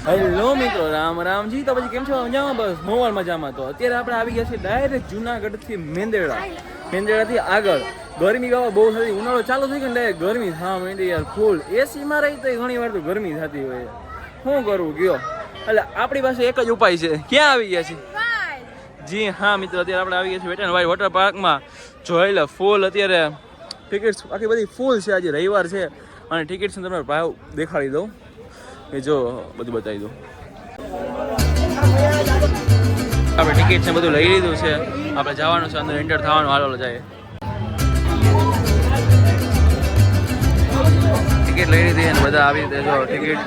Hello મિત્રો, રામ રામજી. તો પછી કેમ છો? મજામાં? બસ મોવાલ મજામાં. તો અત્યારે આપણે આવી ગયા છીએ ડાયરેક્ટ જુનાગઢથી મેંદરડાથી આગળ. ગરમી ગાવા બહુ થતી, ઉનાળો ચાલુ થઈ ગયો ને ડાયરેક્ટ ગરમી થવા માંડી યાર ફૂલ. એસીમાં રહી તો ઘણી વાર તો ગરમી થતી હોય. શું કરવું કયો? એટલે આપણી પાસે એક જ ઉપાય છે. ક્યાં આવી ગયા છે? જી હા મિત્રો, અત્યારે આપણે આવી ગયા છીએ વેટનવાઇલ્ડ વોટર પાર્કમાં. જોઈ લે ફૂલ અત્યારે ટિકિટ્સ આખી બધી ફૂલ છે. આજે રવિવાર છે અને ટિકિટ્સ તમને ભાવ દેખાડી દઉં કે જો બધું બતાવી દઉં. આપણે ટિકિટ છે બધું લઈ લીધું છે. આપણે જવાનું છે, અંદર એન્ટર થવાનું. હાલો જાય. ટિકિટ લઈ લીધી અને બધા આવી રીતે જો ટિકિટ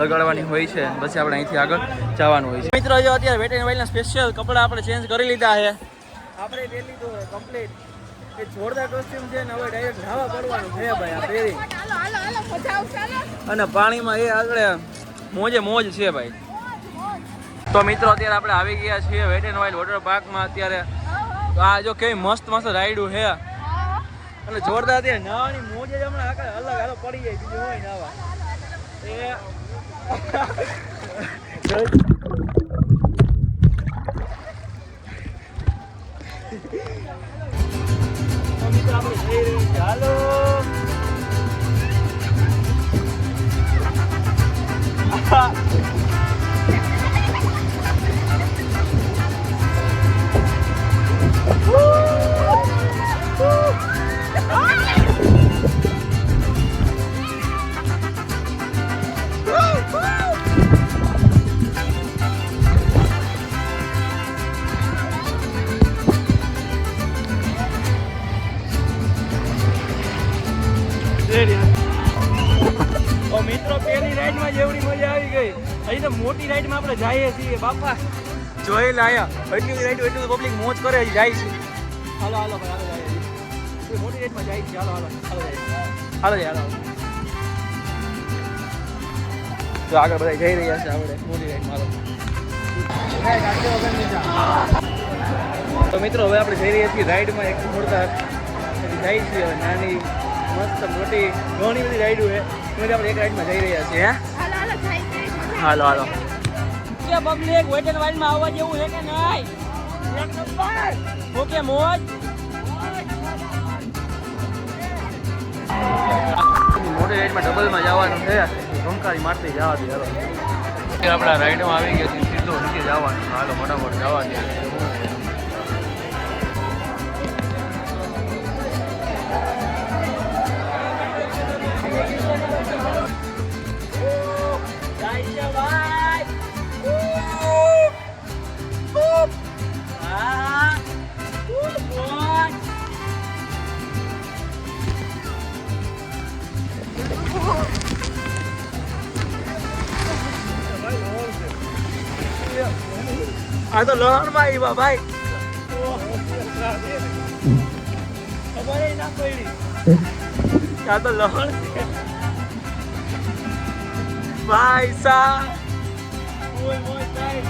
લગાડવાની હોય છે. પછી આપણે અહીંથી આગળ જવાનું હોય છે. મિત્રો જો અત્યારે વેટનવાઇલ્ડના સ્પેશિયલ કપડાં આપણે ચેન્જ કરી લીધા છે. આપણે પહેરી લીધું કમ્પ્લીટ. એ જોરદાર કોસ્ટ્યુમ છે ને હવે ડાયરેક્ટ નાવા પડવાનું છે ભાઈ. આ પહેરી અને પાણીમાં એ આગળ મોજે મોજ છે ભાઈ. તો મિત્રો અત્યારે આપણે આવી ગયા છીએ વેટનવાઇલ્ડ વોટર પાર્કમાં. અત્યારે આ જો કેવી મસ્ત મસ્ત રાઈડું છે અને જોરદાર. અત્યારે નાવાની મોજે હમણાં આગળ અલગ હાલો પડી જાય, બીજું હોય નાવા મિત્રો આપણે જઈ રહ્યું છે. હાલો મિત્રો પેલી રાઈડમાં જેવડી મજા આવી ગઈ. અહીં તો મોટી રાઈડમાં આપણે જઈએ છીએ બાપા. જોઈ લાયા એટલી રાઈડ એટલું પબ્લિક મોજ કરે જાય છે. હાલો હાલો ભાઈ, હાલો જાય મોટી રાઈડમાં જાય છે. હાલો હાલો હાલો જાય હાલો જાય હાલો. તો આગળ બધા જઈ રહ્યા છે આપણે મોટી રાઈડમાં. હાલો તો મિત્રો હવે આપણે જઈ રહ્યા છીએ રાઈડમાં. એક મોડતા જાય છીએ નાની મસ્ત મોટી ઘણી બધી રાઈડો છે. આપણે એક રાઈડમાં જઈ રહ્યા છીએ. હાલો હાલો કે પબ્લિક વેટનવાઇલ્ડમાં આવવા જેવું છે કે નહીં? એક નંબર. ઓકે મોજ. મોટી રાઈડમાં ડબલમાં જવાનું છે. ધમકારી મારતી જવા દે. હાલો આપણા રાઈડમાં આવી ગયા છીએ. સીધું નીચે જવાનું. હાલો ફટાફટ જવા દે. આ તો લહણમાં આવ્યા ભાઈ. ખબર ના પડી. આ તો લહણ છે ભાઈ સાહેબ. ઓય ઓય ભાઈ.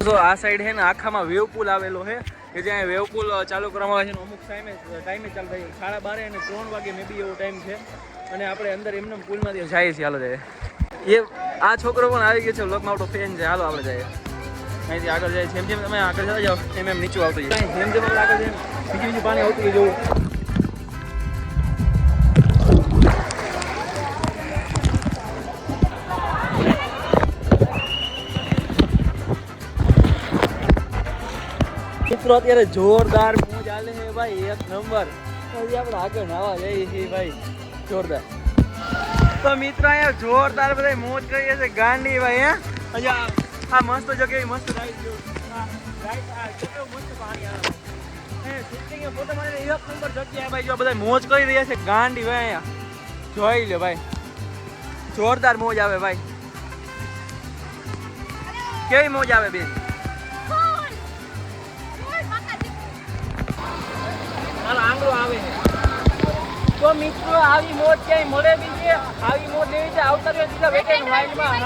તો આ સાઈડ છે ને આખામાં વેવ પુલ આવેલો છે કે જ્યાં વેવ પુલ ચાલુ કરવામાં આવે છે. અમુક ટાઈમે ચાલુ થાય 12:30 અને 3 વાગે મે બી એવો ટાઈમ છે. અને આપણે અંદર એમને પુલમાંથી જઈએ છીએ. હાલો જાય. એ આ છોકરો પણ આવી ગયો છે. વ્લોગમાં આવતો ફેન છે. હાલો આપણે જઈએ. અહીંથી આગળ જાય. જેમ જેમ તમે આગળ જતા જાઓ એમ એમ નીચું આવતું જાય. જેમ જેમ આપણે આગળ જઈએ બીજું પાણી આવતું હોય જોવું. મિત્રો અત્યારે જોરદાર મોજ ચાલે છે ભાઈ. એક નંબર. હજી આપણે આગળ નાવા જઈએ છીએ ભાઈ. જોરદાર. તો મિત્રો અહીંયા જોરદાર બધા મોજ કરીએ છે ગાંડી ભાઈ. આ મસ્ત જગ્યાએ મસ્ત રાઈડ જો. મસ્ત પાણી આવે. ફોટો મારીને એક નંબર જગ્યાએ ભાઈ જો બધા મોજ કરી રહ્યા છે ગાંડી ભાઈ. અહીંયા જોઈ લે ભાઈ. જોરદાર મોજ આવે ભાઈ. કેવી મોજ આવે બેન? આંગળો આવે તો મિત્રો આવી મોજ ક્યાંય મળે બી છે, આવી મોજ લેવી છે આવતા રહ્યો સીધા વેકેશન વાઇલ્ડમાં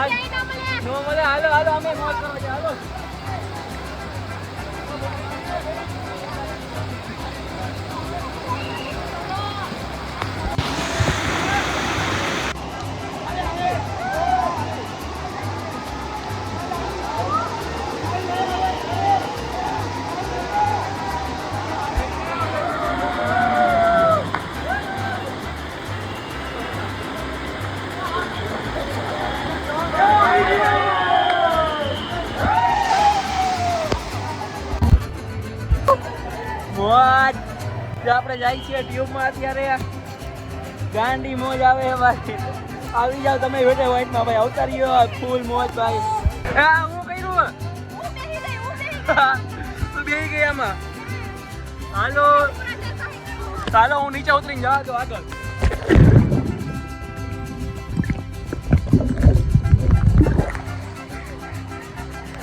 નો મળે. હાલો હાલો અમે મોજ કરવા છે. હાલો મોજ આપણે જાય છીએ ટ્યુબમાં અત્યારે. ગાંડી મોજ આવે ભાઈ. આવી જાવ તમે વેટે વાઇટમાં ભાઈ. આવતા રહ્યો ફૂલ મોજ ભાઈ. હું કર્યું તું બેહી ગઈ આમાં. હાલો ચાલો હું નીચે ઉતરીને જવા દો આગળ.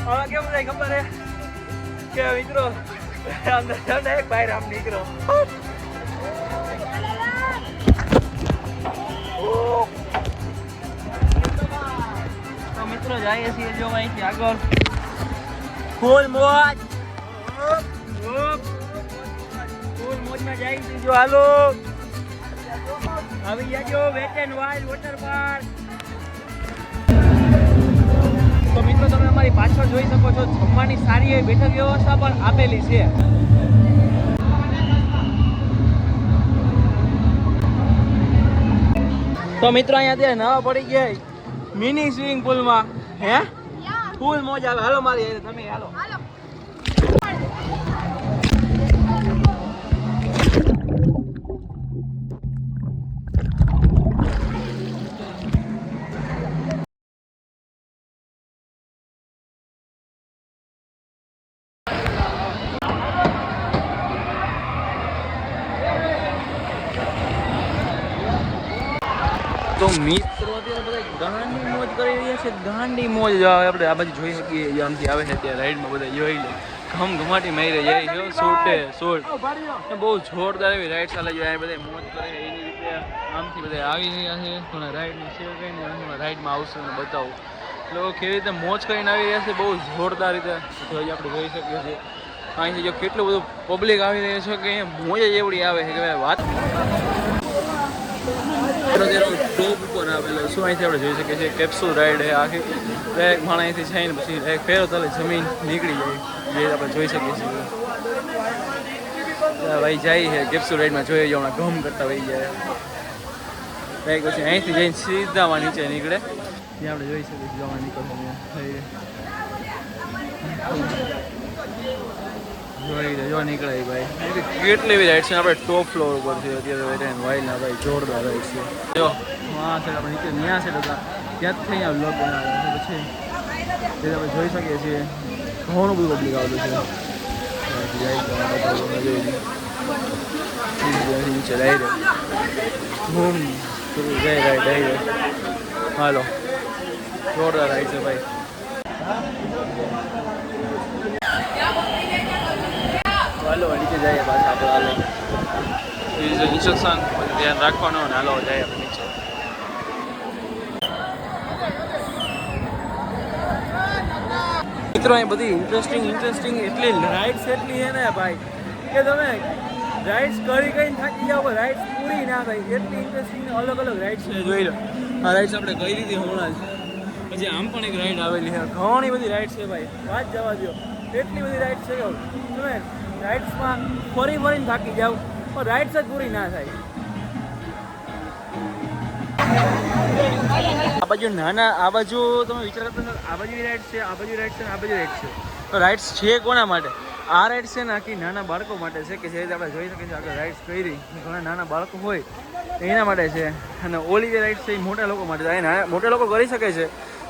હવે કેવું થાય ખબર હે કે મિત્રો અંદર જાવ એક બહાર આમ નીકળો. તો મિત્રો જઈએ છીએ જો અહીંથી આગળ. ફૂલ મોજ ફૂલ મોજમાં જઈએ છીએ જો. હાલો આવી જાજો wet and wild water park. તો મિત્રો તમે અમારી પાછળ જોઈ શકો છો જમવાની સારી એવી બેઠક વ્યવસ્થા પણ આપેલી છે. તો મિત્રો અહીંયા અત્યારે નવા પડી ગયા મિની સ્વિમિંગ પુલમાં. હે ફૂલ મોજ આવે. હાલો મારી તમે હાલો. તો મિત્રો અત્યારે બધા ગાંડી મોજ કરી રહ્યા છે. ગાંડી મોજ આપણે આ બાજુ જોઈ શકીએ. આમથી આવે છે ત્યાં રાઈડમાં બધા જોઈ લે ઘમ ઘમાટી મારી રહી છે. શૂટે શૂટ બહુ જોરદાર એવી રાઈડ ચાલે છે. બધા મોજ કરે એની રીતે આમથી બધા આવી રહ્યા છે. થોડા રાઈડની શેર કરીને રાઈડમાં આવશે અને બતાવું લોકો કેવી રીતે મોજ કરીને આવી રહ્યા છે. બહુ જોરદાર રીતે આપણે જોઈ શકીએ છીએ. અહીંથી જો કેટલું બધું પબ્લિક આવી રહ્યું છે કે અહીંયા મોજ જ એવડી આવે છે કે વાત ટોપ ઉપર આવેલો. શું અહીંથી આપણે જોઈ શકીએ છીએ કેપ્સ્યુલ રાઈડ છે આખી. એક માણસ અહીંથી જઈને પછી એક ફેરો તલે જમીન નીકળી જાય જે આપણે જોઈ શકીએ છીએ. ભાઈ જાય છે કેપ્સ્યુલ રાઈડમાં જોઈએ જો હમણાં ઘમ કરતા વહી જાય. એક પછી અહીંથી જઈને સીધામાં નીચે નીકળે ત્યાં આપણે જોઈ શકીએ છીએ જવા નીકળશે જો નીકળે ભાઈ. કેટલી એવી રાઈડ છે. આપણે ટોપ ફ્લોર ઉપર છે અત્યારે વેટ એન્ડ વાઇલ્ડના ભાઈ. જોરદાર રાઈડ છે. જો હા સર આપણે નીચે ન્યા છે હતા ત્યાંથી અહીંયા બ્લોગ બનાવ્યા છે. પછી એ આપણે જોઈ શકીએ છીએ ઘણું બધું પબ્લિક આવતું છે. નીચે ડાયરેક્ટ હાલો જોરદાર રાઈડ છે ભાઈ. હાલો નીચે જઈએ પાછા આપણે. હાલો ઇન્સ્ટ્રક્શન ધ્યાન રાખવાનું અને હાલો જઈએ આપણે નીચે. મિત્રો અહીં બધી ઇન્ટરેસ્ટિંગ એટલી રાઇડ્સ એટલી છે ને ભાઈ કે તમે રાઇડ્સ કરીને થાકી જાઓ પણ રાઇડ્સ પૂરી ના થાય. એટલી ઇન્ટરેસ્ટિંગ અલગ અલગ રાઇડ્સ છે જોઈ લો. આ રાઇડ્સ આપણે કરી લીધી હમણાં જ. પછી આમ પણ એક રાઇડ આવેલી છે. ઘણી બધી રાઇડ્સ છે ભાઈ વાત જવા દો. એટલી બધી રાઇડ્સ છે તમે રાઇડ્સમાં ફરીને થાકી જાઓ પણ રાઇડ્સ જ પૂરી ના થાય. આ બાજુ નાના આ બાજુ તમે વિચાર કરતા આ બાજુ રાઇડ્સ છે આ બાજુ રાઇડ્સ છે આ બાજુ રાઇડ્સ છે. તો રાઇડ્સ છે કોના માટે? આ રાઇડ્સ છે ને આખી નાના બાળકો માટે છે કે જે રીતે આપણે જોઈ શકીએ છીએ આગળ રાઇડ્સ કરી ઘણા નાના બાળકો હોય એના માટે છે. અને ઓલી જે રાઇડ્સ છે એ મોટા લોકો માટે મોટા લોકો કરી શકે છે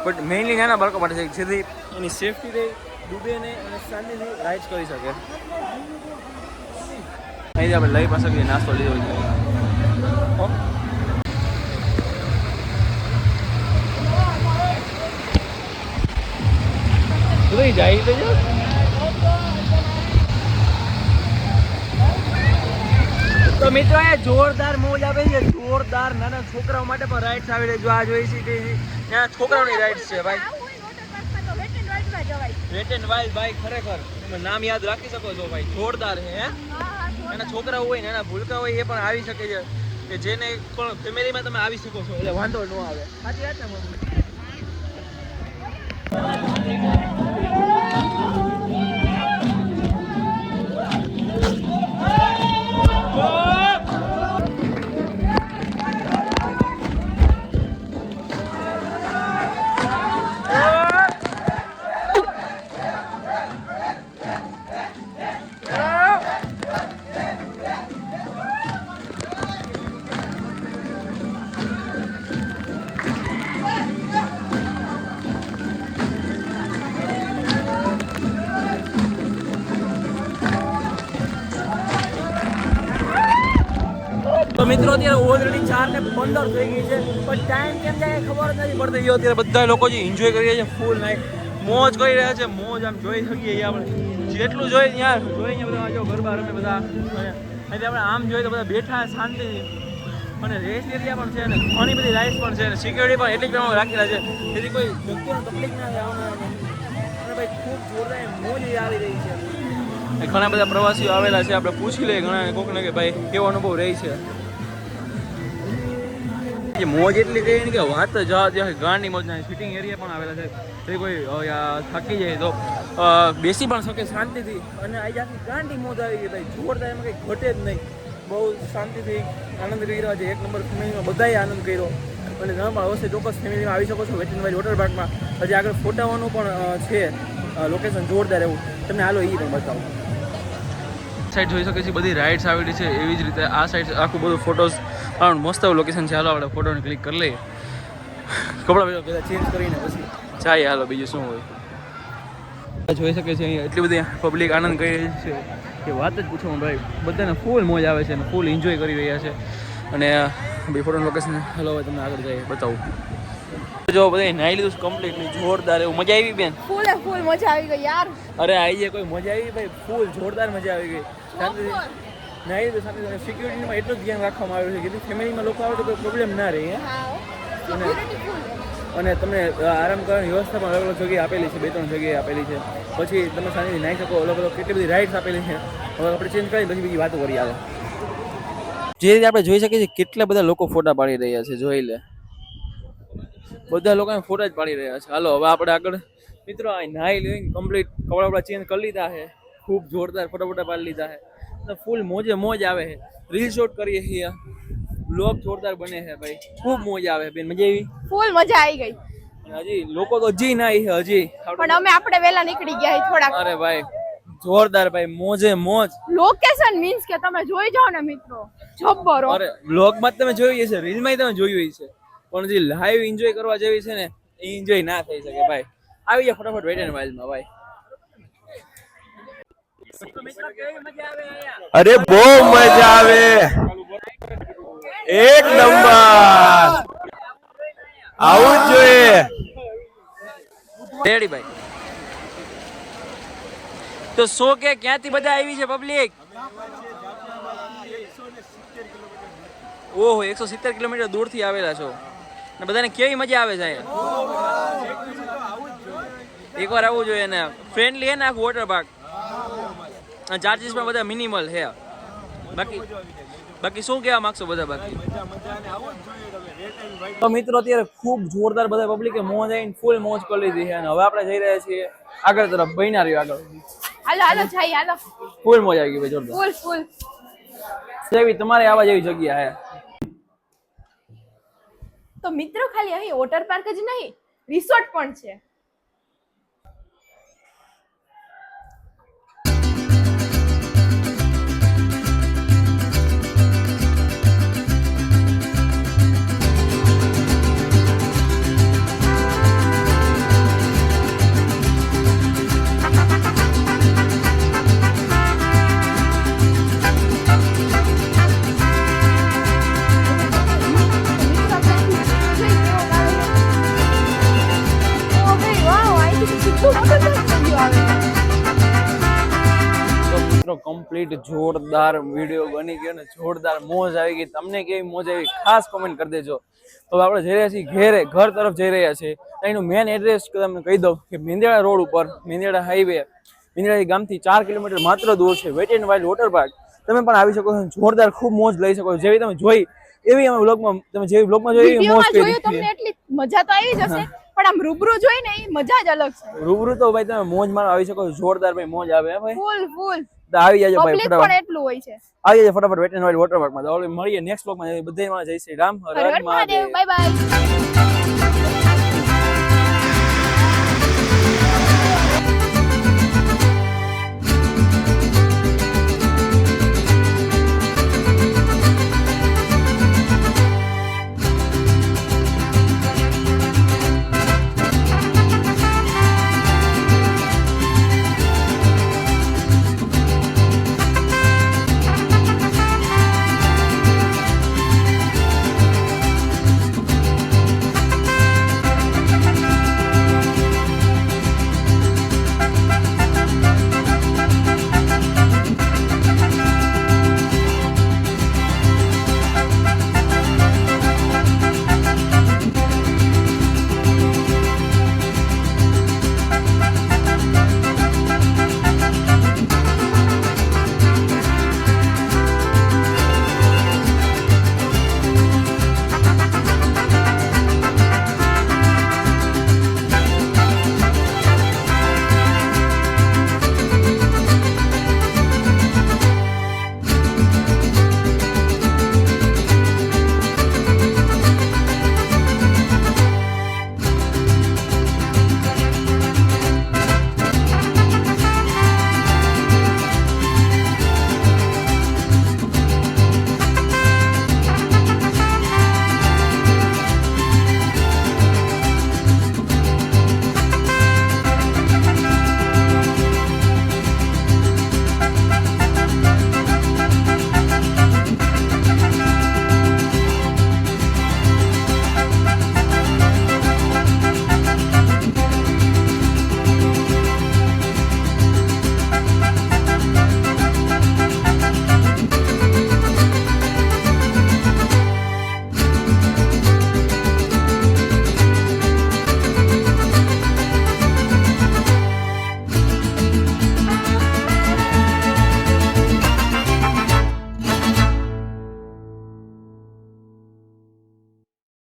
બટ મેઇનલી નાના બાળકો માટે છે જેથી એની સેફટી રહે ડૂબે નહીં અને શાંતિથી રાઇડ્સ કરી શકે. અહીંથી આપણે લઈ પાસે નાસ્તો લીધો છે. જાય તો તો મિત્રો અહીંયા જોરદાર મોજ આવે છે, જોરદાર નાના છોકરાઓ માટે પણ રાઇડ્સ આવી રહી. જો આ જોઈ છે કે ત્યાં છોકરાઓની રાઇડ્સ છે ભાઈ. વેટ એન્ડ વાઇલ્ડ ભાઈ, ખરેખર તમે નામ યાદ રાખી શકો છો ભાઈ, જોરદાર છે. હે નાના છોકરાઓ હોય, નાના ભૂલકા હોય, એ પણ આવી શકે છે, કે જેને પણ ફેમિલીમાં તમે આવી શકો છો, એટલે વાંધો ન આવે. સાચી વાત ને મમ્મી? તો મિત્રો અત્યારે ઓલરેડી 4:15 થઈ ગઈ છે, પણ ટાઈમ કેમ જાય ખબર જ નથી પડતી. અત્યારે બધા લોકો જે એન્જોય કરી રહ્યા છે, ફૂલ નાઈટ મોજ કરી રહ્યા છે. મોજ આમ જોઈ શકીએ આપણે, જેટલું જોઈએ ત્યાં જોઈએ બધા જો ગરબા રમે બધા. એટલે આપણે આમ જોઈએ તો બધા બેઠા શાંતિથી, અને રેસ્ટ એરિયા પણ છે, અને ઘણી બધી રાઇડ્સ પણ છે, અને સિક્યોરિટી પણ એટલી જ પ્રમાણે રાખેલા છે, જેથી કોઈ વ્યક્તિને તકલીફ ના થાય આવનાર. અને ભાઈ ખૂબ જોરદાર મોજ આવી રહી છે. ઘણા બધા પ્રવાસીઓ આવેલા છે, આપણે પૂછી લઈએ ઘણા કોકને કે ભાઈ કેવો અનુભવ રહી છે. મોજ એટલી કહી કે વાત જવા ત્યાં ગાંડની મોજના સિટિંગ એરિયા પણ આવેલા છે, જે કોઈ થાકી જાય તો બેસી પણ શકે શાંતિથી. અને આજે આખી ગાંડી મોજ આવી ગઈ ભાઈ, જોરદાર, એમાં કંઈ ઘટે જ નહીં. બહુ શાંતિથી આનંદ કરી રહ્યા છે. એક નંબર ફેમિલીમાં બધાએ આનંદ કર્યો. અને તમે પણ અવશ્ય ચોક્કસ ફેમિલીમાં આવી શકો છો વેટ એન્ડ વાઇલ્ડ વોટર પાર્કમાં. હજી આગળ ફોટાવાનું પણ છે લોકેશન જોરદાર એવું, તમને હાલો એ પણ બતાવું. સાઈડ જોઈ શકે છે બધી રાઇડ્સ આવેલી છે, એવી જ રીતે આ સાઈડ આખું બધું ફોટોઝ મસ્ત એવું લોકેશન છે. હાલો આપણે ફોટોને ક્લિક કરી લઈએ, કપડાં બધા ચેન્જ કરીને પછી જાય. હાલો બીજું શું હોય. જોઈ શકે છે અહીંયા એટલી બધી પબ્લિક આનંદ કરી રહી છે કે વાત જ પૂછો ભાઈ. બધાને ફૂલ મોજ આવે છે અને ફૂલ એન્જોય કરી રહ્યા છે. અને ભાઈ ફોટોનું લોકેશન હાલો હવે તમને આગળ જઈએ બતાવું. જો બધા નાઈ લીધું કમ્પ્લીટલી, જોરદાર એવું. મજા આવી બેન? ફૂલ મજા આવી ગઈ યાર. અરે આવી જાય કોઈ મજા આવી ભાઈ, ફૂલ જોરદાર મજા આવી ગઈ. નાઈ લીધું સાથે સિક્યુરિટીમાં એટલું જ ધ્યાન રાખવામાં આવ્યું છે કે ફેમિલીમાં લોકો આવે તો કોઈ પ્રોબ્લેમ ના રહે. અને તમને આરામ કરવાની વ્યવસ્થા પણ અલગ અલગ જગ્યાએ આપેલી છે, 2-3 જગ્યાએ આપેલી છે. પછી તમે શાંતિથી નાહી શકો. અલગ અલગ કેટલી બધી રાઇડ્સ આપેલી છે. હવે આપણે ચેન્જ કરી પછી બીજી વાતો કરી. આવે જે રીતે આપણે જોઈ શકીએ છીએ કેટલા બધા લોકો ફોટા પાડી રહ્યા છે. જોઈ લે, બધા લોકો ફોટા જ પાડી રહ્યા છે. હાલો હવે આપણે આગળ મિત્રો નાહી લઈને કમ્પ્લીટ કપડા વપડા ચેન્જ કરી લીધા છે, ખૂબ જોરદાર ફોટા પાડી લીધા છે. ફૂલ મોજે મોજ આવે છે. રીલ શૂટ કરીએ છીએ, બ્લોગ જોરદાર બને છે ભાઈ, ખૂબ મોજ આવે. બેન મજા આવી? ફૂલ મજા આવી ગઈ. હજી લોકો તો હજી ના આવી છે હજી, પણ અમે આપણે વેલા નીકળી ગયા થોડાક. અરે ભાઈ જોરદાર ભાઈ, મોજે મોજ. લોકેશન મીન્સ કે તમે જોઈ જાઓ ને મિત્રો, જબ્બર. અરે બ્લોગમાં તમે જોઈ હશે, રીલમાં તમે જોયું છે, પણ જે લાઈવ એન્જોય કરવા જેવી છે ને એ એન્જોય ના થઈ શકે ભાઈ. આવી જાય ફટાફટ વેટ એન્ડ વાઇલ્ડમાં ભાઈ. અરે બહુ મજા આવે, એક નંબર. આવું જ જોઈએ. રેડી ભાઈ. તો સો કે ક્યાંથી બધા આવી છે પબ્લિક? ઓહો 170 કિલોમીટર દૂરથી આવેલા છો ને બધાને કેવી મજા આવે છે એકવાર આવવું જોઈએ ને. ફ્રેન્ડલી હે ને આખું વોટર પાર્ક. ચાર્જીસ પણ બધા મિનિમલ છે. બાકી શું કહેવા માંગશો બધા? બાકી તો મિત્રો અત્યારે ખૂબ જોરદાર બધા પબ્લિકે મોજ આવીને ફૂલ મોજ કરી લીધી છે. અને હવે આપણે જઈ રહ્યા છીએ આગળ તરફ. બન્યા રહ્યો આગળ. હાલો હાલો જઈ હાલો. ફૂલ મોજ આવી ગઈ ભાઈ, જોરદાર. ફૂલ સેવી તમારે આવા જેવી જગ્યા છે. તો મિત્રો ખાલી અહીં વોટર પાર્ક જ નહીં, રિસોર્ટ પણ છે. મિત્રો કમ્પ્લીટ જોરદાર વિડીયો બની ગયો ને જોરદાર મોજ આવી ગઈ. તમને કેવી મોજ આવી ખાસ કોમેન્ટ કરી દેજો. તો આપણે જઈ રહ્યા છીએ ઘર તરફ જઈ રહ્યા છીએ. એનું મેન એડ્રેસ તમને કહી દઉં કે મેંદેડા રોડ ઉપર મેંદેડા હાઈવે મેંદેડા ગામથી 4 કિલોમીટર માત્ર દૂર છે wet and wild water park. તમે પણ આવી શકો છો, જોરદાર ખૂબ મોજ લઈ શકો છો. જેવી તમે જોઈ એવી અમે વ્લોગમાં તમે જેવી વ્લોગમાં જોઈ એવી મોજ કરી તમને એટલી મજા તો આવી જશે, પણ આમ રૂબરૂ જોઈ ને એ મજા જ અલગ છે. રૂબરૂ તો ભાઈ તમે મોજ મારવા આવી શકો છો. જોરદાર ભાઈ મોજ આવે ભાઈ. ફૂલ તો આવી જાજો ભાઈ પબ્લિક ફટાફટ. પણ એટલું હોય છે. આવી જાજો ફટાફટ વેટ એન્ડ વાઇલ્ડ વોટર પાર્કમાં. તો મળીએ નેક્સ્ટ વ્લોગમાં. બધામાં જય શ્રી રામ. હર હર હર હર મહાદેવ. મહાદેવ. Bye by.